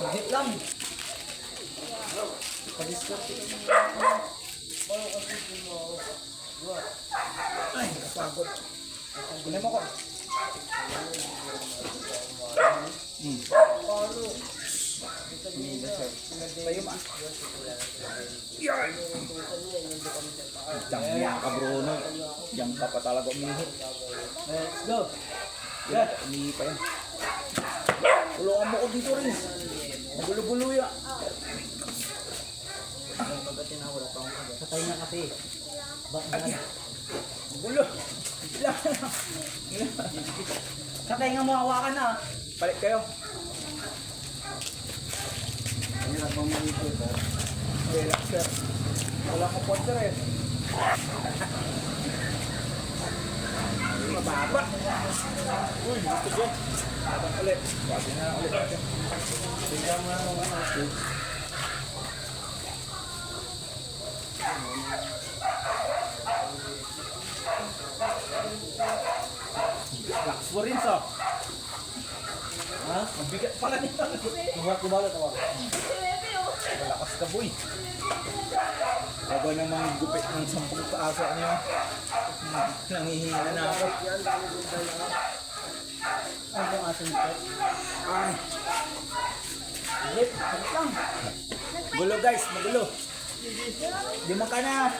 Higit lang. Pag-discarte ka na. Ay, napagod. Kunin mo ko. Tayo ba? Yan! Diyan ka, Bruno. Diyan ka pa talaga umihi. Let's go! Yan, umihi pa yan. Tulungan mo ko dito rin. Magulo-gulo yan. Patay na kasi. Magulo. Katay nga mo hawakan na. Balik kayo. Hirap bang manito ito? Relax sir. Wala akong sponsor eh. Mababa. Uy, gusto dyan. Abang ulit. Wagi na lang ulit natin. Tingnan mo na naman. Relax mo rin sa. Ha? Mabigat pala nito. Tawag ko bala, tawag. Malakas ka, boy. Bago namang gupit ng 10 paasa niyo. Nangihina na ako. Ano yung aso nito? Ay. Ulit, ulit lang. Gulo guys, magulo. Di mo ka na.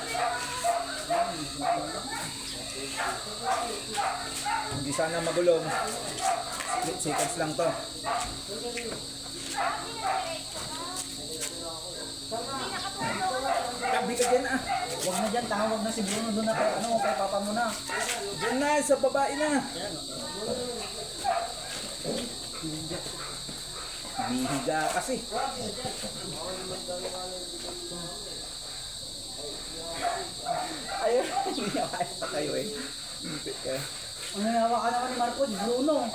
Hindi sana magulong. Split seconds lang to. Tabi ka dyan ah. Huwag na dyan, tawag na si Bruno doon na kay, kay papa mo na. Doon na, sa babae na. Bihiga kasi. Ayun, hindi niya kaya pa kayo eh. Impit ka. Ano nawa ka naman ni Marco? Bruno.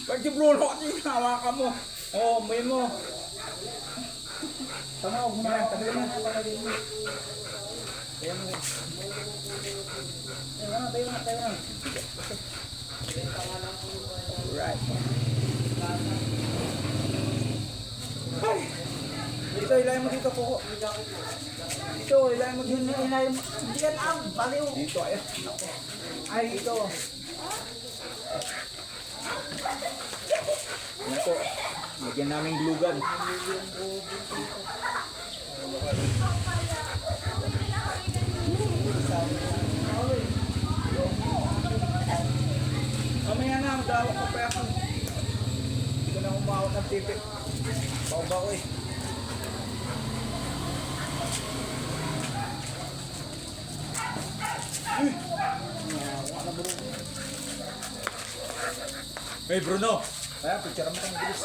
Pag si Bruno kasi nawa ka mo. Oo, may mo. Tama, huwag mo na. Tabi na. Tayo mo. Tayo na. Alright. Ay! Dito, ilayin mo dito po. Dito, ilayin mo dito. Ilayin mo. Hindi yan ang baliw. Dito, ayun. Ay, dito. Yan po. Lagyan namin glugan. Mamaya na, dawak ko pa ako. Hindi ko na umawak ng tipi. Bawang ko eh. Hey Bruno! Kaya, picture mo kang bilis.